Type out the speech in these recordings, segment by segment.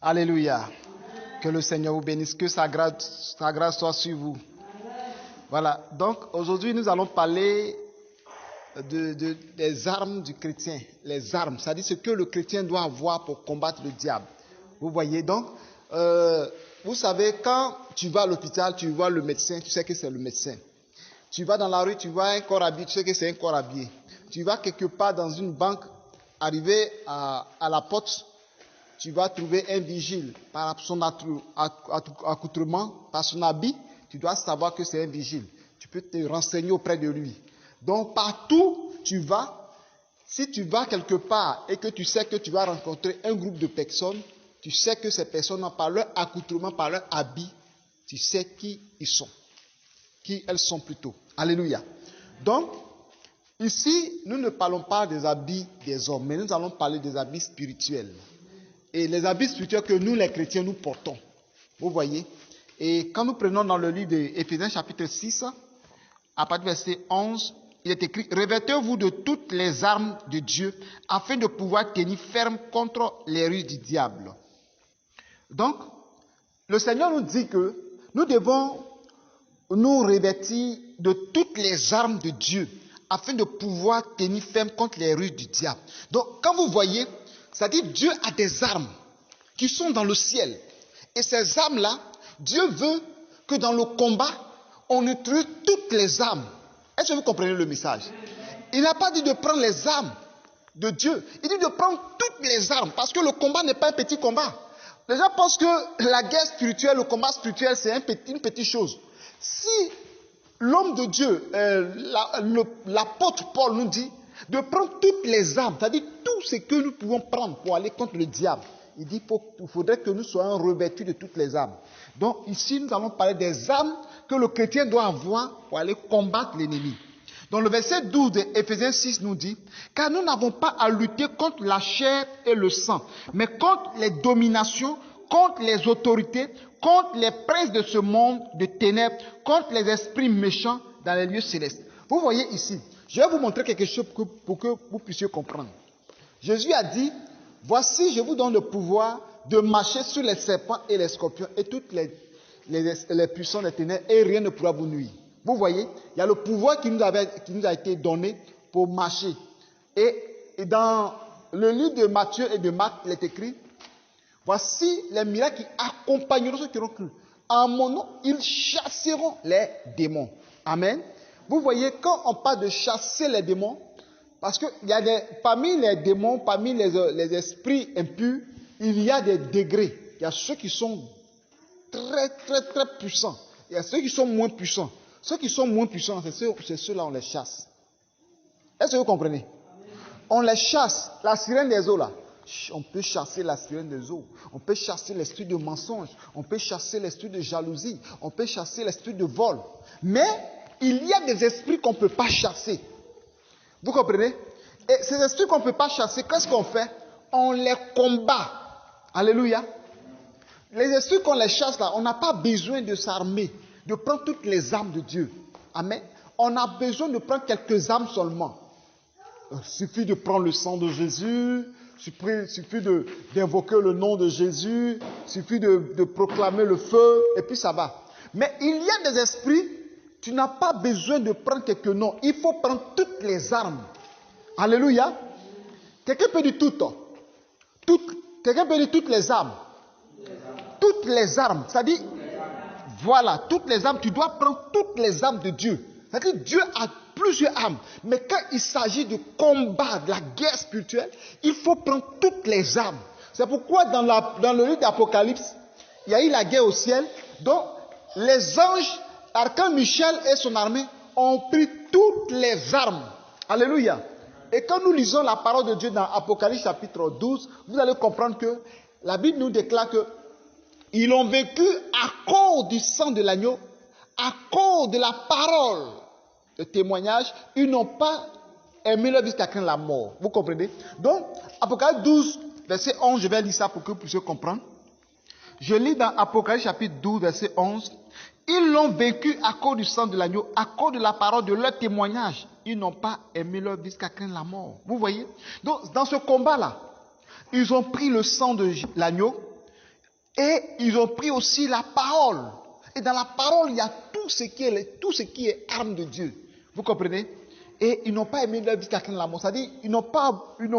Alléluia. Que le Seigneur vous bénisse, que sa grâce soit sur vous. Voilà, donc aujourd'hui nous allons parler des armes du chrétien. Les armes, c'est-à-dire ce que le chrétien doit avoir pour combattre le diable. Vous voyez donc, vous savez, quand tu vas à l'hôpital, tu vois le médecin, tu sais que c'est le médecin. Tu vas dans la rue, tu vois un corps habillé, tu sais que c'est un corps habillé. Tu vas quelque part dans une banque, arrivé à la porte, tu vas trouver un vigile par son accoutrement, par son habit, tu dois savoir que c'est un vigile. Tu peux te renseigner auprès de lui. Donc partout tu vas, si tu vas quelque part et que tu sais que tu vas rencontrer un groupe de personnes, tu sais que ces personnes, par leur accoutrement, par leur habit, tu sais qui ils sont. Qui elles sont plutôt. Alléluia. Donc, ici, nous ne parlons pas des habits des hommes, mais nous allons parler des habits spirituels. Et les habits spirituels que nous, les chrétiens, nous portons. Vous voyez? Et quand nous prenons dans le livre d'Éphésiens chapitre 6, à partir du verset 11, il est écrit « Revêtez-vous de toutes les armes de Dieu, afin de pouvoir tenir ferme contre les ruses du diable. » Donc, le Seigneur nous dit que nous devons nous revêtir de toutes les armes de Dieu, afin de pouvoir tenir ferme contre les ruses du diable. Donc, quand vous voyez, c'est-à-dire Dieu a des armes qui sont dans le ciel. Et ces armes-là, Dieu veut que dans le combat, on utilise toutes les armes. Est-ce que vous comprenez le message? Il n'a pas dit de prendre les armes de Dieu. Il dit de prendre toutes les armes. Parce que le combat n'est pas un petit combat. Les gens pensent que la guerre spirituelle, le combat spirituel, c'est une petite chose. Si l'homme de Dieu, l'apôtre Paul nous dit de prendre toutes les armes, c'est-à-dire tout ce que nous pouvons prendre pour aller contre le diable. Il dit qu'il faudrait que nous soyons revêtus de toutes les armes. Donc ici, nous allons parler des armes que le chrétien doit avoir pour aller combattre l'ennemi. Donc le verset 12 d'Éphésiens 6 nous dit « Car nous n'avons pas à lutter contre la chair et le sang, mais contre les dominations, contre les autorités, contre les princes de ce monde de ténèbres, contre les esprits méchants dans les lieux célestes. » Vous voyez ici, je vais vous montrer quelque chose pour que vous puissiez comprendre. Jésus a dit « Voici, je vous donne le pouvoir de marcher sur les serpents et les scorpions et toutes les puissants des ténèbres et rien ne pourra vous nuire. » Vous voyez, il y a le pouvoir qui nous a été donné pour marcher. Et dans le livre de Matthieu et de Marc, il est écrit « Voici les miracles qui accompagneront ceux qui auront cru. En mon nom, ils chasseront les démons. » Amen. Vous voyez, quand on parle de chasser les démons, parce que parmi les démons, parmi les esprits impurs, il y a des degrés. Il y a ceux qui sont très, très, très puissants. Il y a ceux qui sont moins puissants. Ceux qui sont moins puissants, c'est ceux-là, on les chasse. Est-ce que vous comprenez? On les chasse. La sirène des eaux, là. On peut chasser la sirène des eaux. On peut chasser l'esprit de mensonge. On peut chasser l'esprit de jalousie. On peut chasser l'esprit de vol. Mais il y a des esprits qu'on ne peut pas chasser. Vous comprenez? Et ces esprits qu'on ne peut pas chasser, qu'est-ce qu'on fait? On les combat. Alléluia. Les esprits qu'on les chasse là, on n'a pas besoin de s'armer, de prendre toutes les armes de Dieu. Amen. On a besoin de prendre quelques armes seulement. Il suffit de prendre le sang de Jésus, il suffit d'invoquer le nom de Jésus, il suffit de proclamer le feu, et puis ça va. Mais il y a des esprits, tu n'as pas besoin de prendre quelques noms, il faut prendre toutes les armes. Alléluia. Quelqu'un peut dire quelqu'un peut dire toutes les armes. Toutes les armes, c'est-à-dire, voilà, toutes les armes, tu dois prendre toutes les armes de Dieu. C'est-à-dire, Dieu a plusieurs armes, mais quand il s'agit de combat, de la guerre spirituelle, il faut prendre toutes les armes. C'est pourquoi dans le livre d'Apocalypse, il y a eu la guerre au ciel, donc les anges, Archange Michel et son armée ont pris toutes les armes. Alléluia. Et quand nous lisons la parole de Dieu dans Apocalypse chapitre 12, vous allez comprendre que la Bible nous déclare que ils ont vécu à cause du sang de l'agneau, à cause de la parole de témoignage. Ils n'ont pas aimé leur vie jusqu'à craindre la mort. Vous comprenez? Donc, Apocalypse 12, verset 11, je vais lire ça pour que vous puissiez comprendre. Je lis dans Apocalypse chapitre 12, verset 11. Ils l'ont vécu à cause du sang de l'agneau, à cause de la parole de leur témoignage. Ils n'ont pas aimé leur vie jusqu'à craindre la mort. Vous voyez? Donc, dans ce combat-là, ils ont pris le sang de l'agneau. Et ils ont pris aussi la parole. Et dans la parole, il y a tout ce qui est arme de Dieu. Vous comprenez? Et ils n'ont pas aimé leur vie quelqu'un de la mort. C'est-à-dire, ils n'ont pas eu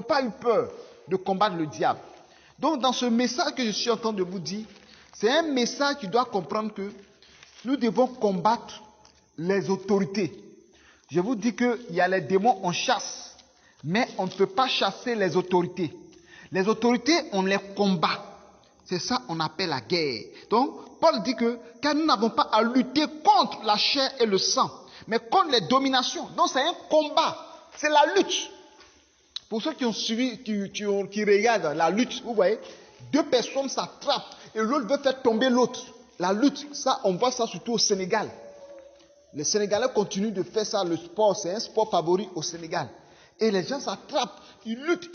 peur de combattre le diable. Donc, dans ce message que je suis en train de vous dire, c'est un message qui doit comprendre que nous devons combattre les autorités. Je vous dis qu'il y a les démons, on chasse, mais on ne peut pas chasser les autorités. Les autorités, on les combat. C'est ça qu'on appelle la guerre. Donc, Paul dit que car nous n'avons pas à lutter contre la chair et le sang, mais contre les dominations. Donc, c'est un combat. C'est la lutte. Pour ceux qui ont suivi, qui regardent la lutte, vous voyez, deux personnes s'attrapent et l'autre veut faire tomber l'autre. La lutte, ça, on voit ça surtout au Sénégal. Les Sénégalais continuent de faire ça, le sport, c'est un sport favori au Sénégal. Et les gens s'attrapent, ils luttent,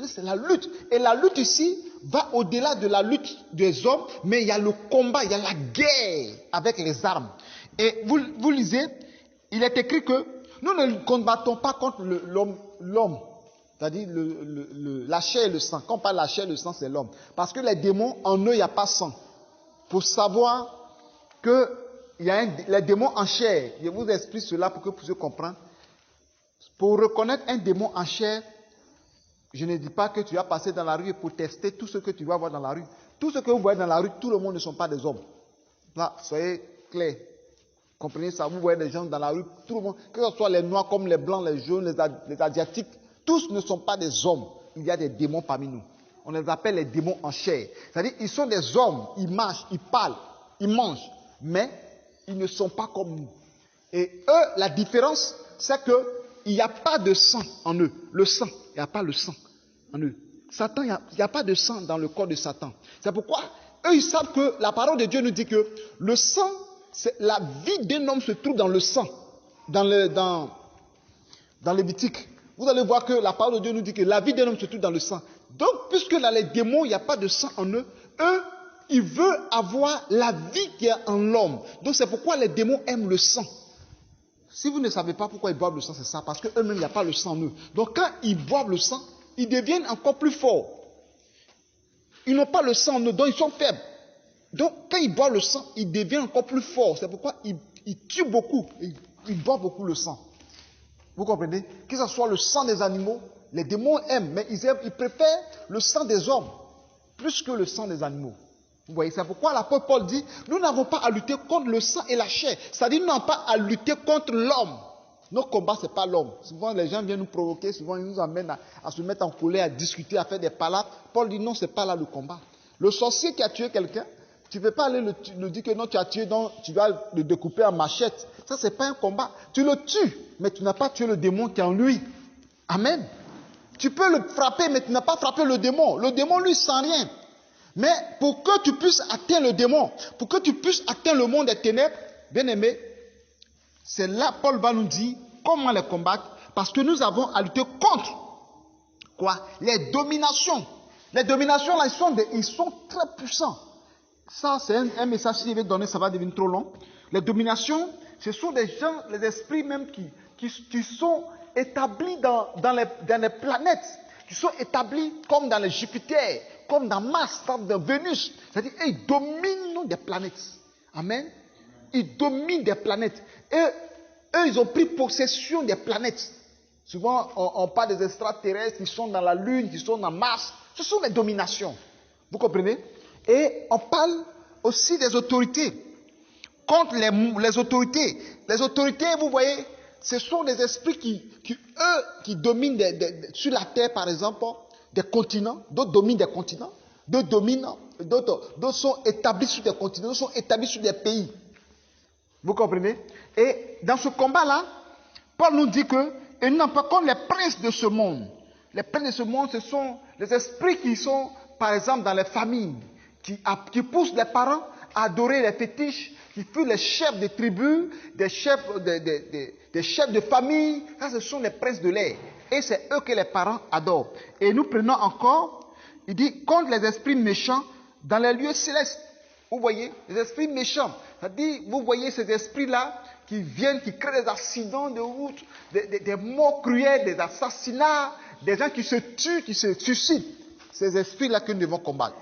c'est la lutte. Et la lutte ici va au-delà de la lutte des hommes, mais il y a le combat, il y a la guerre avec les armes. Et vous lisez, il est écrit que nous ne combattons pas contre l'homme, c'est-à-dire la chair et le sang. Quand on parle de la chair et le sang, c'est l'homme. Parce que les démons, en eux, il n'y a pas sang. Pour savoir que les démons en chair, je vous explique cela pour que vous puissiez comprendre. Pour reconnaître un démon en chair, je ne dis pas que tu vas passer dans la rue pour tester tout ce que tu vas voir dans la rue. Tout ce que vous voyez dans la rue, tout le monde ne sont pas des hommes. Là, soyez clairs. Comprenez ça, vous voyez des gens dans la rue, tout le monde, que ce soit les noirs comme les blancs, les jaunes, les asiatiques, tous ne sont pas des hommes. Il y a des démons parmi nous. On les appelle les démons en chair. C'est-à-dire, ils sont des hommes, ils marchent, ils parlent, ils mangent, mais ils ne sont pas comme nous. Et eux, la différence, c'est qu'il n'y a pas de sang en eux. Le sang, il n'y a pas le sang en eux. Satan, il n'y a pas de sang dans le corps de Satan. C'est pourquoi eux, ils savent que la parole de Dieu nous dit que le sang, la vie d'un homme se trouve dans le sang, dans Lévitique. Vous allez voir que la parole de Dieu nous dit que la vie d'un homme se trouve dans le sang. Donc, puisque là, les démons, il n'y a pas de sang en eux, ils veulent avoir la vie qui est en l'homme. Donc, c'est pourquoi les démons aiment le sang. Si vous ne savez pas pourquoi ils boivent le sang, c'est ça. Parce qu'eux-mêmes, il n'y a pas le sang en eux. Donc, quand ils boivent le sang, ils deviennent encore plus forts. Ils n'ont pas le sang en eux, donc ils sont faibles. Donc, quand ils boivent le sang, ils deviennent encore plus forts. C'est pourquoi ils tuent beaucoup. Ils boivent beaucoup le sang. Vous comprenez? Que ce soit le sang des animaux, les démons aiment, mais ils préfèrent le sang des hommes plus que le sang des animaux. Vous voyez, c'est pourquoi l'apôtre Paul dit, nous n'avons pas à lutter contre le sang et la chair. C'est-à-dire, nous n'avons pas à lutter contre l'homme. Notre combat, ce n'est pas l'homme. Souvent, les gens viennent nous provoquer, souvent, ils nous amènent à se mettre en colère, à discuter, à faire des palabres. Paul dit, non, ce n'est pas là le combat. Le sorcier qui a tué quelqu'un, tu ne peux pas aller le dire que non, tu as tué, donc tu vas le découper en machette. Ça, ce n'est pas un combat. Tu le tues, mais tu n'as pas tué le démon qui est en lui. Amen. Tu peux le frapper, mais tu n'as pas frappé le démon. Le démon, lui, sent rien. Mais pour que tu puisses atteindre le démon, pour que tu puisses atteindre le monde des ténèbres, bien aimé, c'est là Paul va nous dire comment les combattre, parce que nous avons à lutter contre quoi? Les dominations. Les dominations, là, ils sont très puissants. Ça, c'est un message, si je vais donner, ça va devenir trop long. Les dominations, ce sont des gens, les esprits même qui sont établis dans les planètes, qui sont établis comme dans les Jupiter, comme dans Mars, comme dans Vénus. C'est-à-dire, ils dominent des planètes. Amen. Ils dominent des planètes. Et eux, ils ont pris possession des planètes. Souvent, on parle des extraterrestres qui sont dans la Lune, qui sont dans Mars. Ce sont des dominations. Vous comprenez? Et on parle aussi des autorités. Contre les autorités. Les autorités, vous voyez, ce sont des esprits qui dominent sur la terre, par exemple, des continents. D'autres dominent des continents. D'autres sont établis sur des continents. D'autres sont établis sur des pays. Vous comprenez? Et dans ce combat-là, Paul nous dit que nous n'avons pas contre les princes de ce monde. Les princes de ce monde, ce sont les esprits qui sont, par exemple, dans les familles, qui poussent les parents à adorer les fétiches, qui font les chefs de tribus, des chefs de famille. Ça, ce sont les princes de l'air. Et c'est eux que les parents adorent. Et nous prenons encore, il dit, contre les esprits méchants dans les lieux célestes. Vous voyez, les esprits méchants. C'est-à-dire, vous voyez ces esprits-là qui viennent, qui créent des accidents de route, des morts cruels, des assassinats, des gens qui se tuent, qui se suicident. Ces esprits-là que nous devons combattre.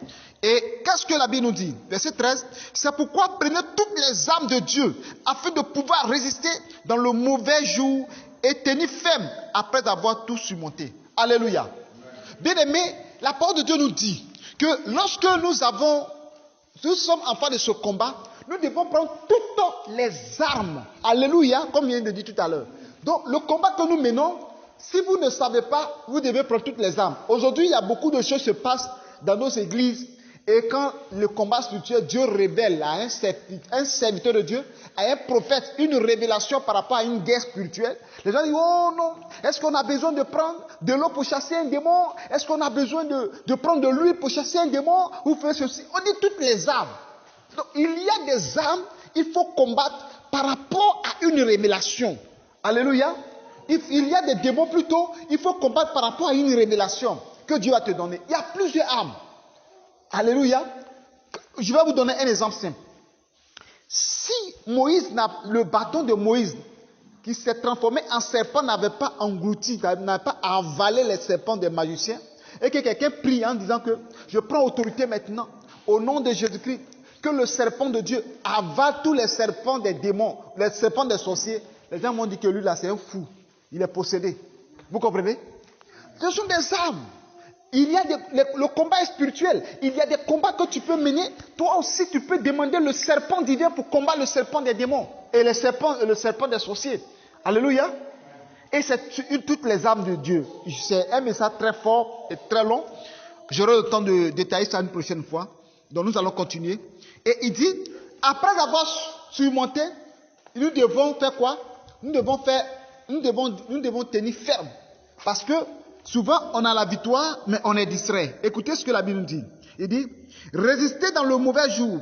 Et qu'est-ce que la Bible nous dit? Verset 13. C'est pourquoi prenez toutes les armes de Dieu afin de pouvoir résister dans le mauvais jour et tenir ferme après avoir tout surmonté. Alléluia. Bien-aimés, la parole de Dieu nous dit que lorsque nous sommes en face de ce combat, nous devons prendre toutes les armes. Alléluia, comme il vient de dire tout à l'heure. Donc, le combat que nous menons, si vous ne savez pas, vous devez prendre toutes les armes. Aujourd'hui, il y a beaucoup de choses qui se passent dans nos églises. Et quand le combat spirituel, Dieu révèle à un serviteur de Dieu, à un prophète, une révélation par rapport à une guerre spirituelle, les gens disent, oh non, est-ce qu'on a besoin de prendre de l'eau pour chasser un démon? Est-ce qu'on a besoin de prendre de l'huile pour chasser un démon? Ou faire ceci? On dit toutes les armes. Donc, il y a des armes, il faut combattre par rapport à une révélation. Alléluia. Il y a des démons plutôt, il faut combattre par rapport à une révélation que Dieu va te donner. Il y a plusieurs armes. Alléluia. Je vais vous donner un exemple simple. Si le bâton de Moïse, qui s'est transformé en serpent, n'avait pas englouti, n'avait pas avalé les serpents des magiciens, et que quelqu'un prie en disant que je prends autorité maintenant, au nom de Jésus-Christ, que le serpent de Dieu avale tous les serpents des démons, les serpents des sorciers, les gens m'ont dit que lui là c'est un fou, il est possédé. Vous comprenez? Ce sont des armes. Le combat est spirituel. Il y a des combats que tu peux mener. Toi aussi, tu peux demander le serpent divin pour combattre le serpent des démons et le serpent des sorciers. Alléluia. Et c'est toutes les armes de Dieu. C'est un message très fort et très long. J'aurai le temps de détailler ça une prochaine fois. Donc nous allons continuer. Et il dit, après avoir surmonté, nous devons faire quoi? Nous devons tenir ferme. Parce que souvent, on a la victoire, mais on est distrait. Écoutez ce que la Bible nous dit. Il dit, résistez dans le mauvais jour.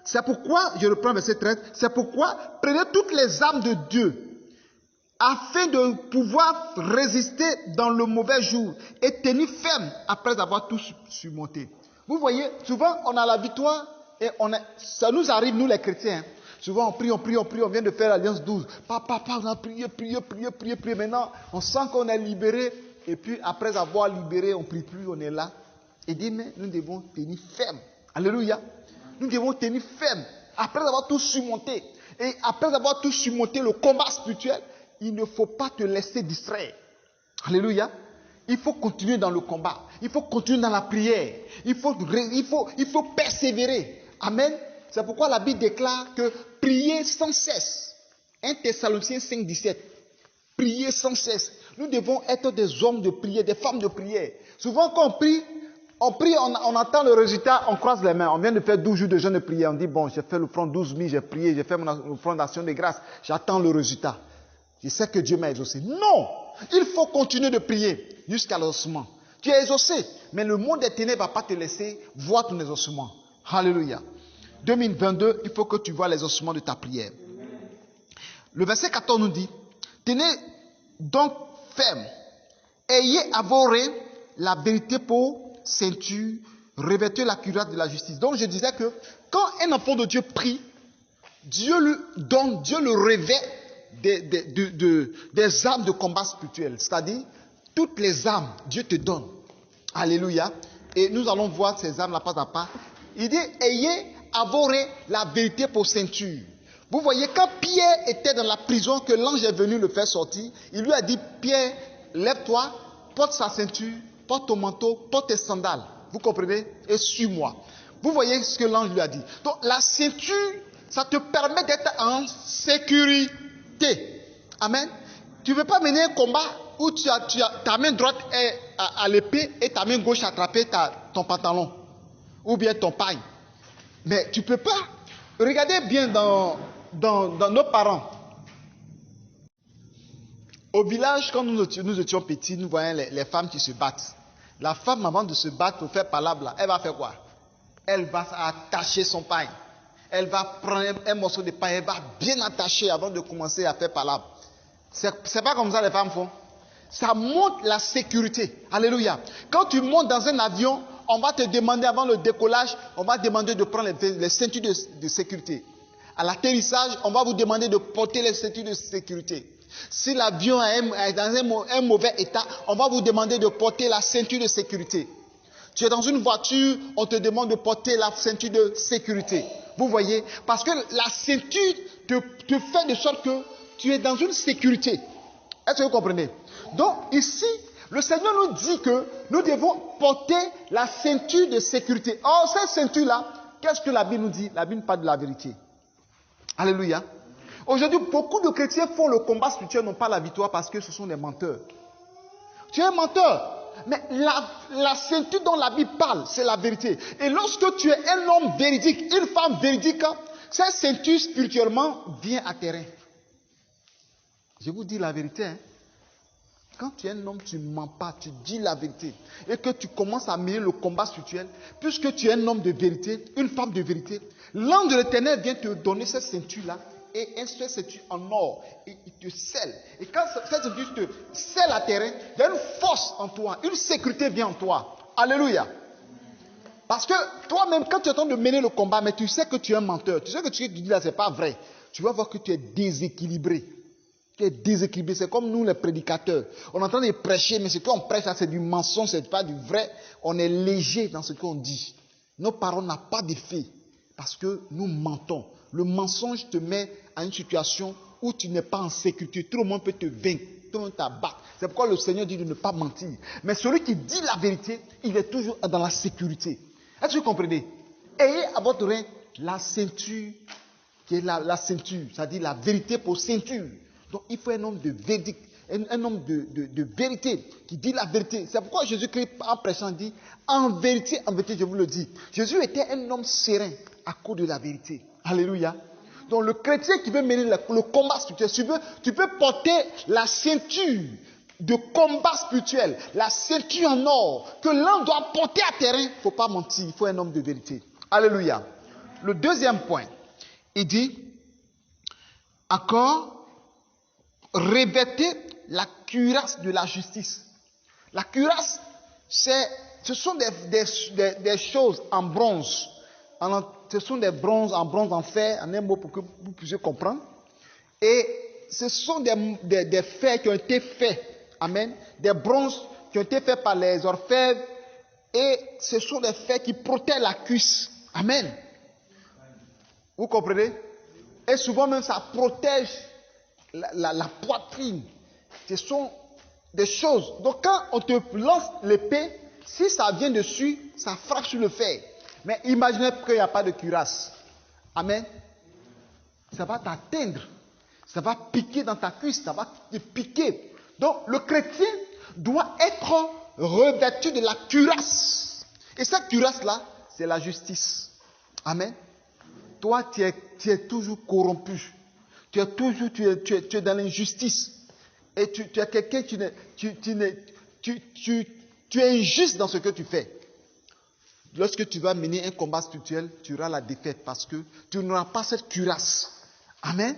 C'est pourquoi, je reprends verset 13, c'est pourquoi prenez toutes les armes de Dieu, afin de pouvoir résister dans le mauvais jour et tenir ferme après avoir tout surmonté. Vous voyez, souvent, on a la victoire et ça nous arrive, nous les chrétiens. Souvent, on prie, on vient de faire l'Alliance 12. Papa, on a prié. Maintenant, on sent qu'on est libéré. Et puis, après avoir libéré, on ne prie plus, on est là. Et dit, mais nous devons tenir ferme. Alléluia. Nous devons tenir ferme. Après avoir tout surmonté. Et après avoir tout surmonté, le combat spirituel, il ne faut pas te laisser distraire. Alléluia. Il faut continuer dans le combat. Il faut continuer dans la prière. Il faut persévérer. Amen. C'est pourquoi la Bible déclare que prier sans cesse. 1 Thessaloniciens 5, 17. Prier sans cesse. Nous devons être des hommes de prière, des femmes de prière. Souvent quand on prie, on attend le résultat, on croise les mains. On vient de faire 12 jours de jeûne de prière. On dit, bon, j'ai fait l'offrande 12 000, j'ai prié, j'ai fait mon offrande d'action de grâce. J'attends le résultat. Je sais que Dieu m'a exaucé. Non! Il faut continuer de prier jusqu'à l'exaucement. Tu es exaucé, mais le monde des ténèbres ne va pas te laisser voir ton exaucement. Alléluia. 2022, il faut que tu vois les ossements de ta prière. Le verset 14 nous dit, tenez donc ferme, ayez à vos reins la vérité pour ceinture, revêtez la cuirasse de la justice. Donc je disais que quand un enfant de Dieu prie, Dieu le revêt des armes de combat spirituel. C'est-à-dire, toutes les armes, Dieu te donne. Alléluia. Et nous allons voir ces armes là pas à pas. Il dit, ayez à vos reins la vérité pour ceinture. Vous voyez, quand Pierre était dans la prison, que l'ange est venu le faire sortir, il lui a dit, Pierre, lève-toi, porte sa ceinture, porte ton manteau, porte tes sandales. Vous comprenez? Et suis-moi. Vous voyez ce que l'ange lui a dit. Donc la ceinture, ça te permet d'être en sécurité. Amen. Tu ne veux pas mener un combat où ta main droite est à l'épée et ta main gauche attraper ton pantalon ou bien ton paille. Mais tu ne peux pas. Regardez bien dans nos parents. Au village, quand nous étions petits, nous voyons les femmes qui se battent. La femme, avant de se battre pour faire palabre, là, elle va faire quoi? Elle va attacher son paille. Elle va prendre un morceau de paille, elle va bien attacher avant de commencer à faire palabre. C'est pas comme ça les femmes font. Ça montre la sécurité. Alléluia. Quand tu montes dans un avion, on va te demander avant le décollage, on va demander de prendre les ceintures de sécurité. À l'atterrissage, on va vous demander de porter les ceintures de sécurité. Si l'avion est dans un mauvais état, on va vous demander de porter la ceinture de sécurité. Tu es dans une voiture, on te demande de porter la ceinture de sécurité. Vous voyez? Parce que la ceinture te fait de sorte que tu es dans une sécurité. Est-ce que vous comprenez? Donc ici, le Seigneur nous dit que nous devons porter la ceinture de sécurité. Or, cette ceinture-là, qu'est-ce que la Bible nous dit? La Bible parle de la vérité. Alléluia. Aujourd'hui, beaucoup de chrétiens font le combat spirituel, n'ont pas la victoire parce que ce sont des menteurs. Tu es un menteur. Mais la ceinture dont la Bible parle, c'est la vérité. Et lorsque tu es un homme véridique, une femme véridique, cette ceinture spirituellement vient à terrain. Je vous dis la vérité. Quand tu es un homme, tu ne mens pas, tu dis la vérité. Et que tu commences à mener le combat spirituel, puisque tu es un homme de vérité, une femme de vérité, l'ange de l'Éternel vient te donner cette ceinture-là. Et cette ceinture en or, et il te scelle. Et quand cette ceinture te scelle à terrain, il y a une force en toi, une sécurité vient en toi. Alléluia. Parce que toi-même, quand tu es en train de mener le combat, mais tu sais que tu es un menteur, tu sais que ce que tu dis là, ce n'est pas vrai. Tu vas voir que tu es déséquilibré. Tu es déséquilibré. C'est comme nous, les prédicateurs. On est en train de prêcher, mais ce qu'on prêche là, c'est du mensonge, ce n'est pas du vrai. On est léger dans ce qu'on dit. Nos paroles n'ont pas d'effet parce que nous mentons. Le mensonge te met à une situation où tu n'es pas en sécurité. Tout le monde peut te vaincre, tout le monde t'abattre. C'est pourquoi le Seigneur dit de ne pas mentir. Mais celui qui dit la vérité, il est toujours dans la sécurité. Est-ce que vous comprenez? Ayez à votre oreille la ceinture, qui est la ceinture, c'est-à-dire la vérité pour ceinture. Donc il faut un homme de vérité, un homme de vérité, qui dit la vérité. C'est pourquoi Jésus-Christ, en prêchant, dit, en vérité, je vous le dis. Jésus était un homme serein à cause de la vérité. Alléluia. Donc le chrétien qui veut mener le combat spirituel, tu peux porter la ceinture de combat spirituel, la ceinture en or, que l'un doit porter à terrain. Il ne faut pas mentir, il faut un homme de vérité. Alléluia. Le deuxième point, il dit, encore, revêtez la cuirasse de la justice. La cuirasse, ce sont des choses en bronze. Ce sont des bronzes en bronze, en fer, en un mot pour que vous puissiez comprendre. Et ce sont des fers qui ont été faits. Amen. Des bronzes qui ont été faits par les orfèvres. Et ce sont des fers qui protègent la cuisse. Amen. Vous comprenez? Et souvent même ça protège la poitrine. Ce sont des choses. Donc quand on te lance l'épée, si ça vient dessus, ça frappe sur le fer. Mais imaginez qu'il n'y a pas de cuirasse. Amen. Ça va t'atteindre. Ça va piquer dans ta cuisse. Ça va te piquer. Donc le chrétien doit être revêtu de la cuirasse. Et cette cuirasse-là, c'est la justice. Amen. Toi, tu es toujours corrompu. Tu es dans l'injustice. Et tu es quelqu'un tu es injuste dans ce que tu fais. Lorsque tu vas mener un combat spirituel, tu auras la défaite parce que tu n'auras pas cette cuirasse. Amen.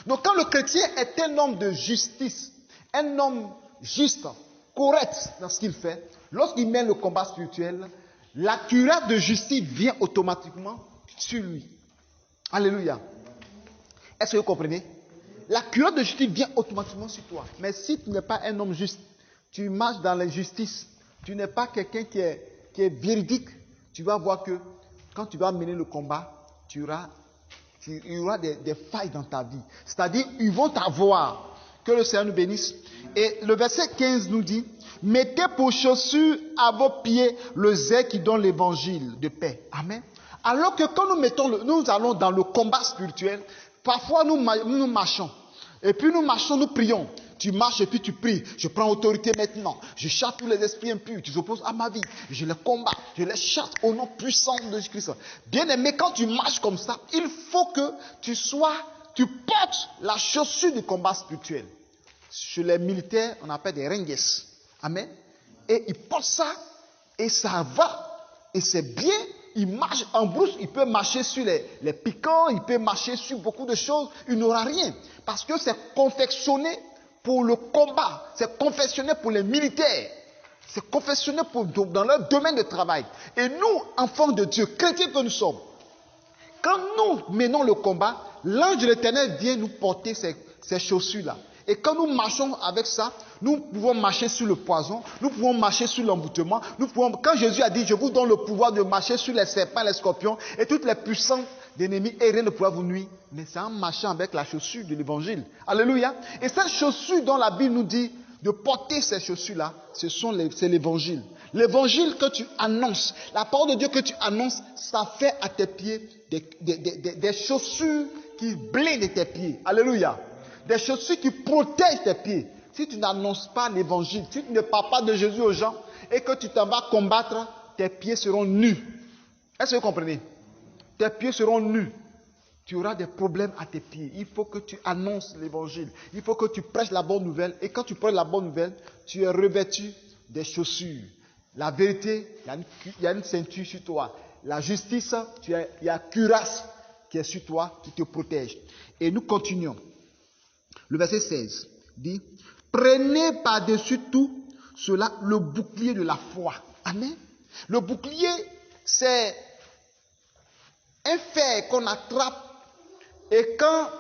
Donc quand le chrétien est un homme de justice, un homme juste, correct dans ce qu'il fait, lorsqu'il mène le combat spirituel, la cuirasse de justice vient automatiquement sur lui. Alléluia. Est-ce que vous comprenez? La cuirasse de justice vient automatiquement sur toi. Mais si tu n'es pas un homme juste, tu marches dans l'injustice, tu n'es pas quelqu'un qui est véridique, tu vas voir que quand tu vas mener le combat, il y aura des failles dans ta vie. C'est-à-dire, ils vont t'avoir. Que le Seigneur nous bénisse. Et le verset 15 nous dit, mettez pour chaussure à vos pieds le zèle qui donne l'évangile de paix. Amen. Alors que quand nous allons dans le combat spirituel, parfois nous marchons. Et puis nous marchons, nous prions. Tu marches et puis tu pries. Je prends autorité maintenant. Je chasse tous les esprits impurs qui s'opposent à ma vie. Je les combats. Je les chasse au nom puissant de Jésus-Christ. Bien aimé, quand tu marches comme ça, il faut que tu portes la chaussure du combat spirituel. Chez les militaires, on appelle des rengues. Amen. Et ils portent ça et ça va. Et c'est bien. Il marche en brousse, il peut marcher sur les piquants, il peut marcher sur beaucoup de choses. Il n'aura rien. Parce que c'est confectionné pour le combat, c'est confectionné pour les militaires, c'est confectionné dans leur domaine de travail. Et nous, enfants de Dieu, chrétiens que nous sommes, quand nous menons le combat, l'ange de l'Éternel vient nous porter ces chaussures-là. Et quand nous marchons avec ça, nous pouvons marcher sur le poison, nous pouvons marcher sur l'emboutement. Quand Jésus a dit, je vous donne le pouvoir de marcher sur les serpents, les scorpions et toutes les puissances d'ennemis, et rien ne pourra vous nuire. Mais c'est en marchant avec la chaussure de l'évangile. Alléluia. Et cette chaussure dont la Bible nous dit de porter ces chaussures-là, c'est l'évangile. L'évangile que tu annonces, la parole de Dieu que tu annonces, ça fait à tes pieds des chaussures qui blindent tes pieds. Alléluia. Des chaussures qui protègent tes pieds. Si tu n'annonces pas l'évangile, si tu ne parles pas de Jésus aux gens et que tu t'en vas combattre, tes pieds seront nus. Est-ce que vous comprenez? Tes pieds seront nus. Tu auras des problèmes à tes pieds. Il faut que tu annonces l'évangile. Il faut que tu prêches la bonne nouvelle. Et quand tu prêches la bonne nouvelle, tu es revêtu des chaussures. La vérité, il y a une ceinture sur toi. La justice, il y a cuirasse qui est sur toi, qui te protège. Et nous continuons. Le verset 16 dit, prenez par-dessus tout cela le bouclier de la foi. Amen. Le bouclier, c'est un fer qu'on attrape et quand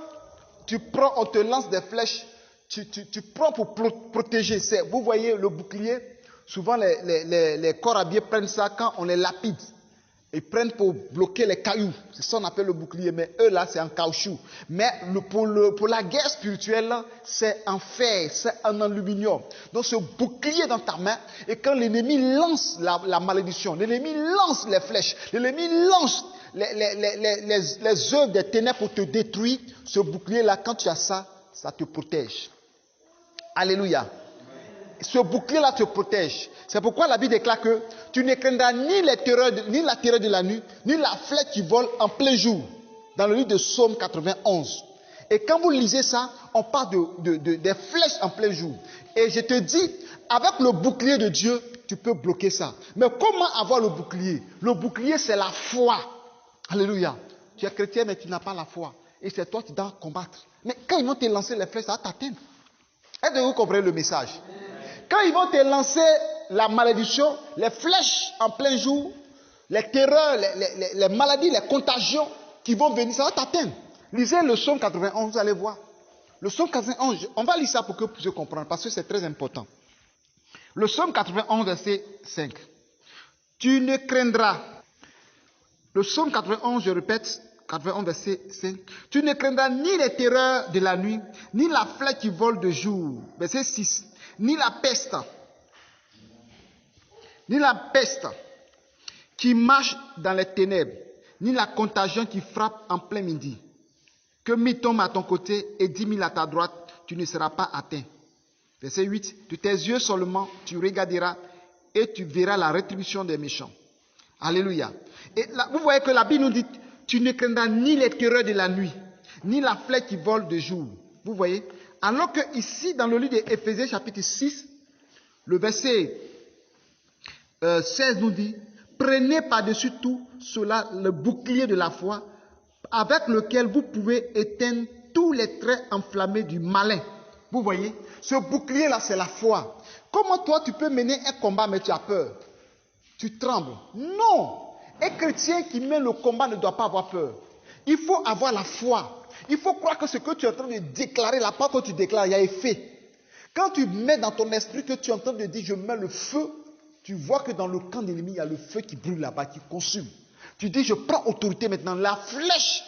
tu prends, on te lance des flèches, tu prends pour protéger. Vous voyez le bouclier, souvent les corps habillés prennent ça quand on les lapide. Ils prennent pour bloquer les cailloux. C'est ça qu'on appelle le bouclier. Mais eux là, c'est en caoutchouc. Mais pour la guerre spirituelle, c'est en fer, c'est en aluminium. Donc ce bouclier dans ta main, et quand l'ennemi lance la malédiction, l'ennemi lance les flèches, l'ennemi lance les œuvres des ténèbres pour te détruire, ce bouclier-là, quand tu as ça, ça te protège. Alléluia. Ce bouclier-là te protège. C'est pourquoi la Bible déclare que tu ne craindras ni la terreur de la nuit, ni la flèche qui vole en plein jour. Dans le livre de Psaume 91. Et quand vous lisez ça, on parle des flèches en plein jour. Et je te dis, avec le bouclier de Dieu, tu peux bloquer ça. Mais comment avoir le bouclier? Le bouclier, c'est la foi. Alléluia. Tu es chrétien, mais tu n'as pas la foi. Et c'est toi qui dois combattre. Mais quand ils vont te lancer les flèches, ça va t'atteindre. Est-ce que vous comprenez le message? Quand ils vont te lancer la malédiction, les flèches en plein jour, les terreurs, les maladies, les contagions qui vont venir, ça va t'atteindre. Lisez le psaume 91, vous allez voir. Le psaume 91, on va lire ça pour que vous puissiez comprendre, parce que c'est très important. Le psaume 91, verset 5. Tu ne craindras. Le psaume 91, je répète, 91, verset 5. Tu ne craindras ni les terreurs de la nuit, ni la flèche qui vole de jour. Verset 6. Ni la peste qui marche dans les ténèbres, ni la contagion qui frappe en plein midi. Que 1000 tombent à ton côté et 10 000 à ta droite, tu ne seras pas atteint. Verset 8. De tes yeux seulement, tu regarderas et tu verras la rétribution des méchants. Alléluia. Et là, vous voyez que la Bible nous dit, tu ne craindras ni les terreurs de la nuit, ni la flèche qui vole de jour. Vous voyez? Alors que ici, dans le livre d'Éphésiens chapitre 6, le verset 16 nous dit, prenez par-dessus tout cela le bouclier de la foi, avec lequel vous pouvez éteindre tous les traits enflammés du malin. Vous voyez, ce bouclier-là, c'est la foi. Comment toi, tu peux mener un combat, mais tu as peur? Tu trembles? Non! Un chrétien qui mène le combat ne doit pas avoir peur. Il faut avoir la foi. Il faut croire que ce que tu es en train de déclarer, la part que tu déclares, il y a effet. Quand tu mets dans ton esprit que tu es en train de dire, je mets le feu, tu vois que dans le camp de l'ennemi, il y a le feu qui brûle là-bas, qui consume. Tu dis, je prends autorité maintenant. La flèche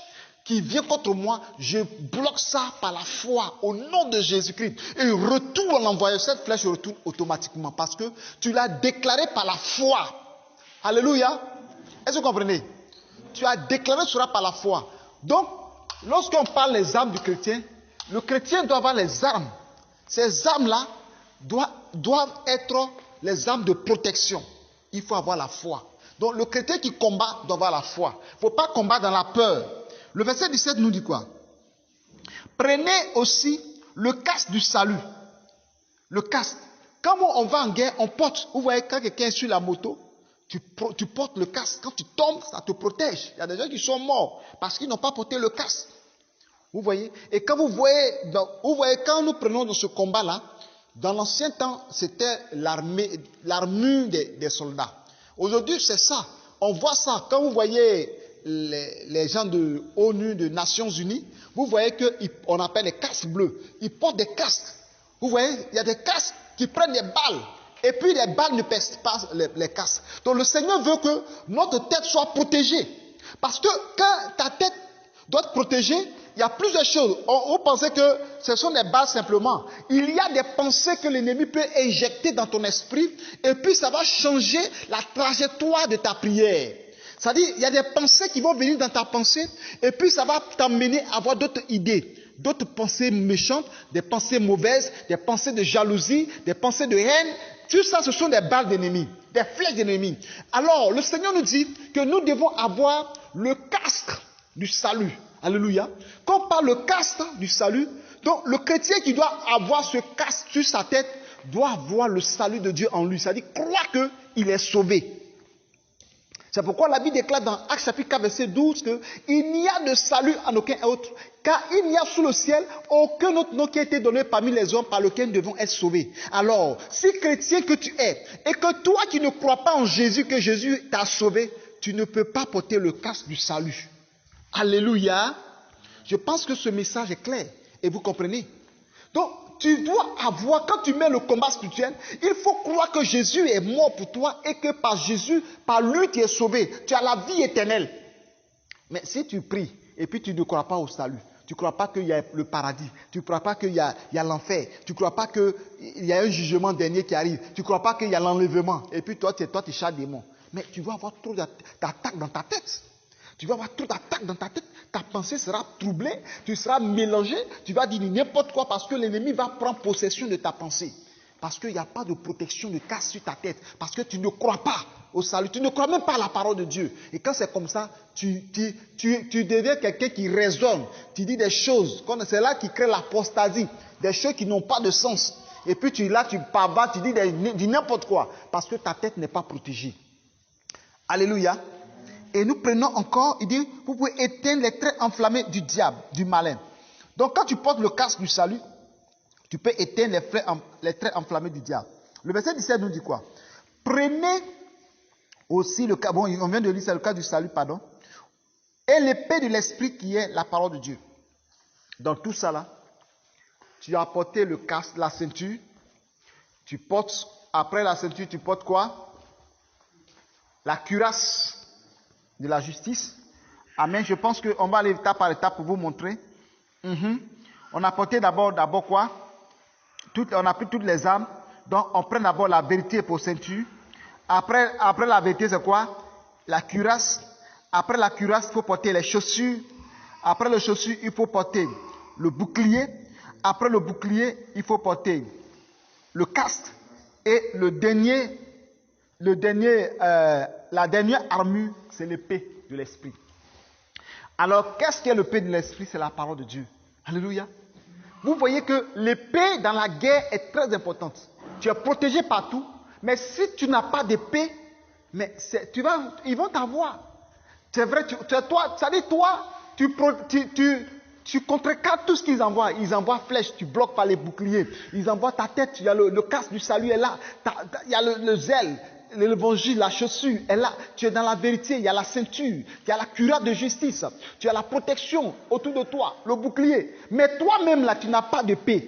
qui vient contre moi, je bloque ça par la foi, au nom de Jésus-Christ. Et retourne en envoyant cette flèche, retourne automatiquement, parce que tu l'as déclaré par la foi. Alléluia. Est-ce que vous comprenez? Tu as déclaré cela par la foi. Donc, lorsqu'on parle des armes du chrétien, le chrétien doit avoir les armes. Ces armes-là doivent être les armes de protection. Il faut avoir la foi. Donc le chrétien qui combat doit avoir la foi. Il ne faut pas combattre dans la peur. Le verset 17 nous dit quoi? Prenez aussi le casque du salut. Le casque. Quand on va en guerre, on porte. Vous voyez, quand quelqu'un est sur la moto, tu portes le casque. Quand tu tombes, ça te protège. Il y a des gens qui sont morts parce qu'ils n'ont pas porté le casque. Vous voyez? Et quand vous voyez, quand nous prenons dans ce combat-là, dans l'ancien temps, c'était l'armure des soldats. Aujourd'hui, c'est ça. On voit ça. Quand vous voyez les gens de ONU, de Nations Unies, vous voyez qu'on appelle les casques bleus. Ils portent des casques. Vous voyez, il y a des casques qui prennent des balles. Et puis les balles ne pèsent pas les casques. Donc le Seigneur veut que notre tête soit protégée. Parce que quand ta tête doit être protégée, il y a plusieurs choses. On pensait que ce sont des balles simplement. Il y a des pensées que l'ennemi peut injecter dans ton esprit. Et puis ça va changer la trajectoire de ta prière. C'est-à-dire, il y a des pensées qui vont venir dans ta pensée. Et puis ça va t'amener à avoir d'autres idées. D'autres pensées méchantes, des pensées mauvaises, des pensées de jalousie, des pensées de haine. Tout ça, ce sont des balles d'ennemis, des flèches d'ennemis. Alors, le Seigneur nous dit que nous devons avoir le casque du salut. Alléluia. Quand on parle le casque du salut, donc le chrétien qui doit avoir ce casque sur sa tête doit avoir le salut de Dieu en lui. C'est-à-dire croire qu'il est sauvé. C'est pourquoi la Bible déclare dans Actes chapitre 4 verset 12 qu'il n'y a de salut en aucun autre, car il n'y a sous le ciel aucun autre nom qui a été donné parmi les hommes par lequel nous devons être sauvés. Alors, si chrétien que tu es, et que toi qui ne crois pas en Jésus, que Jésus t'a sauvé, tu ne peux pas porter le casque du salut. Alléluia. Je pense que ce message est clair, et vous comprenez. Donc, tu dois avoir, quand tu mets le combat spirituel, il faut croire que Jésus est mort pour toi et que par Jésus, par lui, tu es sauvé. Tu as la vie éternelle. Mais si tu pries et puis tu ne crois pas au salut, tu ne crois pas qu'il y a le paradis, tu ne crois pas qu'il y a l'enfer, tu ne crois pas qu'il y a un jugement dernier qui arrive, tu ne crois pas qu'il y a l'enlèvement, et puis toi, tu chasses des démons. Mais tu vas avoir trop d'attaques dans ta tête. Tu vas avoir trop d'attaques dans ta tête. Ta pensée sera troublée, tu seras mélangé, tu vas dire n'importe quoi parce que l'ennemi va prendre possession de ta pensée. Parce qu'il n'y a pas de protection de casse sur ta tête. Parce que tu ne crois pas au salut, tu ne crois même pas à la parole de Dieu. Et quand c'est comme ça, tu deviens quelqu'un qui raisonne, tu dis des choses, c'est là qui crée l'apostasie, des choses qui n'ont pas de sens. Et puis tu pavas, tu dis n'importe quoi, parce que ta tête n'est pas protégée. Alléluia. Et nous prenons encore, il dit, vous pouvez éteindre les traits enflammés du diable, du malin. Donc quand tu portes le casque du salut, tu peux éteindre les traits enflammés du diable. Le verset 17 nous dit quoi? Prenez aussi le cas, bon on vient de lire, c'est le cas du salut, pardon, et l'épée de l'esprit qui est la parole de Dieu. Dans tout ça là, tu as porté le casque, la ceinture, tu portes, après la ceinture, tu portes quoi? La cuirasse de la justice. Amen. Je pense qu'on va aller étape par étape pour vous montrer. On a porté d'abord quoi? On a pris toutes les armes. Donc on prend d'abord la vérité pour ceinture. Après la vérité, c'est quoi? La cuirasse. Après la cuirasse, il faut porter les chaussures. Après les chaussures, il faut porter le bouclier. Après le bouclier, il faut porter le casque. Et la dernière armure, c'est l'épée de l'esprit. Alors, qu'est-ce qu'est l'épée de l'esprit? C'est la parole de Dieu. Alléluia. Vous voyez que l'épée dans la guerre est très importante. Tu es protégé partout, mais si tu n'as pas d'épée, ils vont t'avoir. C'est vrai, tu contrecarres tout ce qu'ils envoient. Ils envoient flèches, tu bloques par les boucliers. Ils envoient ta tête, il y a le casque du salut est là. Il y a le zèle. L'évangile, la chaussure est là, tu es dans la vérité, il y a la ceinture, il y a la cuirasse de justice, tu as la protection autour de toi, le bouclier. Mais toi-même là, tu n'as pas de paix.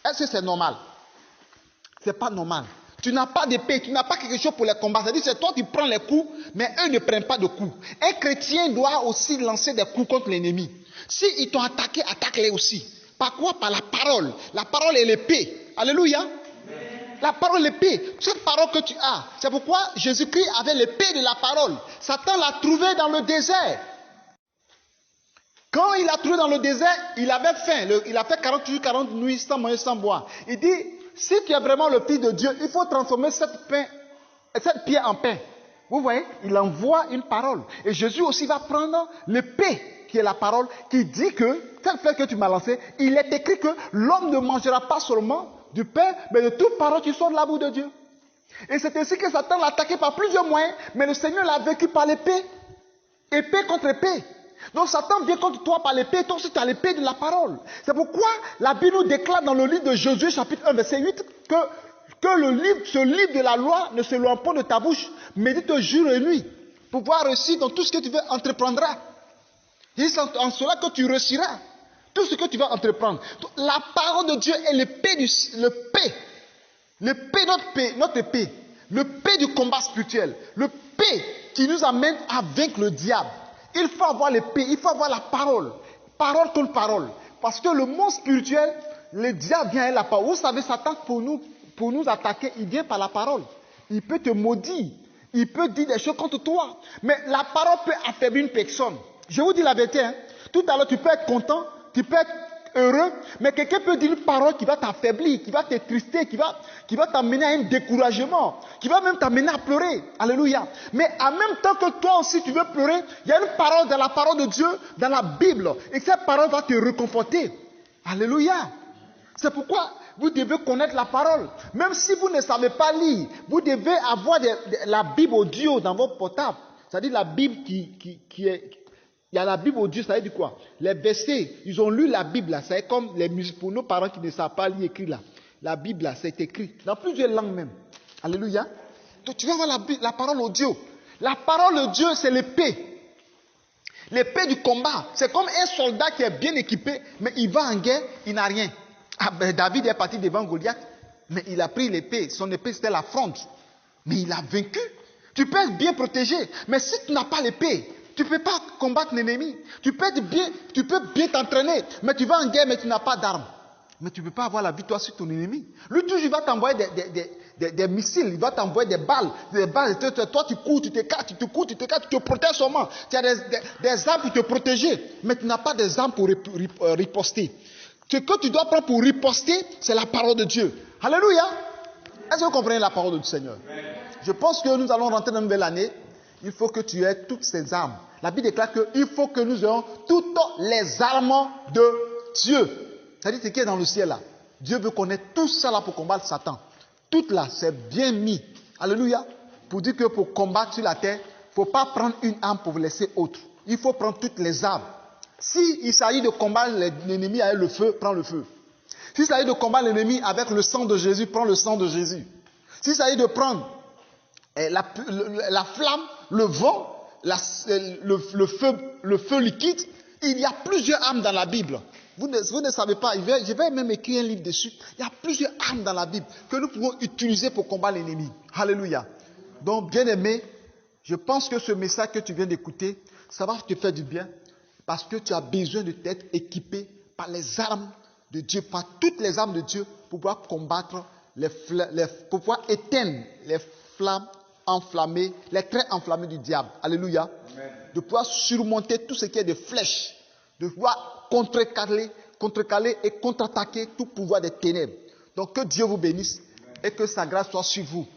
Est-ce que c'est normal? C'est pas normal. Tu n'as pas de paix, tu n'as pas quelque chose pour les combats. C'est-à-dire c'est toi qui prends les coups, mais eux ne prennent pas de coups. Un chrétien doit aussi lancer des coups contre l'ennemi. S'ils t'ont attaqué, attaque-les aussi. Par quoi? Par la parole. La parole est l'épée. Alléluia. La parole, l'épée, cette parole que tu as. C'est pourquoi Jésus-Christ avait l'épée de la parole. Satan l'a trouvé dans le désert. Quand il l'a trouvé dans le désert, il avait faim. Il a fait 40 jours, 40 nuits sans manger, sans boire. Il dit, si tu es vraiment le Fils de Dieu, il faut transformer cette pierre en pain. Vous voyez, il envoie une parole. Et Jésus aussi va prendre l'épée, qui est la parole, qui dit que, cette flèche que tu m'as lancée, il est écrit que l'homme ne mangera pas seulement du pain, mais de toute parole qui sort de la bouche de Dieu. Et c'est ainsi que Satan l'a attaqué par plusieurs moyens, mais le Seigneur l'a vaincu par l'épée. Épée contre épée. Donc Satan vient contre toi par l'épée, toi aussi tu as l'épée de la parole. C'est pourquoi la Bible nous déclare dans le livre de Josué, chapitre 1, verset 8, que ce livre de la loi ne se loin pas de ta bouche, médite jour et nuit. pour pouvoir réussir dans tout ce que tu veux entreprendras. Et c'est en cela que tu réussiras. Tout ce que tu vas entreprendre. Donc, la parole de Dieu est l'épée, notre épée. L'épée du combat spirituel. L'épée qui nous amène à vaincre le diable. Il faut avoir l'épée, il faut avoir la parole. Parole contre parole. Parce que le monde spirituel, le diable vient avec la parole. Vous savez, Satan, pour nous attaquer, il vient par la parole. Il peut te maudire. Il peut dire des choses contre toi. Mais la parole peut affaiblir une personne. Je vous dis la vérité. Tout à l'heure, tu peux être content, tu peux être heureux, mais quelqu'un peut dire une parole qui va t'affaiblir, qui va t'attrister, qui va t'amener à un découragement, qui va même t'amener à pleurer. Alléluia. Mais en même temps que toi aussi tu veux pleurer, il y a une parole dans la parole de Dieu, dans la Bible. Et cette parole va te réconforter. Alléluia. C'est pourquoi vous devez connaître la parole. Même si vous ne savez pas lire, vous devez avoir la Bible audio dans votre portable. C'est-à-dire la Bible qui est... Il y a la Bible audio, ça veut dire quoi? Les versets, ils ont lu la Bible là. C'est comme les musiques pour nos parents qui ne savent pas lire écrit là. La Bible là, c'est écrit dans plusieurs langues même. Alléluia. Donc tu vas voir la parole audio. La parole de Dieu, c'est l'épée. L'épée du combat. C'est comme un soldat qui est bien équipé, mais il va en guerre, il n'a rien. David est parti devant Goliath, mais il a pris l'épée. Son épée, c'était la fronde. Mais il a vaincu. Tu peux être bien protégé, mais si tu n'as pas l'épée, tu ne peux pas combattre l'ennemi. Tu peux bien t'entraîner, mais tu vas en guerre, mais tu n'as pas d'armes. Mais tu ne peux pas avoir la victoire sur ton ennemi. Lui, toujours, il va t'envoyer des missiles, il va t'envoyer des balles. Toi, tu cours, tu t'écartes, tu te protèges seulement. Tu as des armes pour te protéger, mais tu n'as pas des armes pour riposter. Ce que tu dois prendre pour riposter, c'est la parole de Dieu. Alléluia. Est-ce que vous comprenez la parole du Seigneur? Je pense que nous allons rentrer dans une nouvelle année. Il faut que tu aies toutes ces armes. La Bible déclare qu'il faut que nous ayons toutes les armes de Dieu. C'est-à-dire ce qui est dans le ciel là. Dieu veut connaître tout ça là pour combattre Satan. Tout là, c'est bien mis. Alléluia. Pour dire que pour combattre sur la terre, il ne faut pas prendre une arme pour laisser autre. Il faut prendre toutes les armes. S'il s'agit de combattre l'ennemi avec le feu, prends le feu. S'il s'agit de combattre l'ennemi avec le sang de Jésus, prends le sang de Jésus. S'il s'agit de prendre la flamme, le vent, le feu liquide, il y a plusieurs armes dans la Bible. Vous ne savez pas, je vais même écrire un livre dessus. Il y a plusieurs armes dans la Bible que nous pouvons utiliser pour combattre l'ennemi. Alléluia. Donc, bien-aimé, je pense que ce message que tu viens d'écouter, ça va te faire du bien parce que tu as besoin de t'être équipé par les armes de Dieu, par toutes les armes de Dieu pour pouvoir combattre, pour pouvoir éteindre les flammes enflammées, les traits enflammés du diable. Alléluia. Amen. De pouvoir surmonter tout ce qui est de flèches, de pouvoir contrecaler et contre-attaquer tout pouvoir des ténèbres. Donc que Dieu vous bénisse et que sa grâce soit sur vous.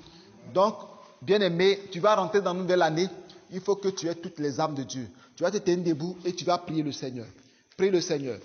Donc, bien-aimé, tu vas rentrer dans une nouvelle année. Il faut que tu aies toutes les armes de Dieu. Tu vas te tenir debout et tu vas prier le Seigneur. Prie le Seigneur.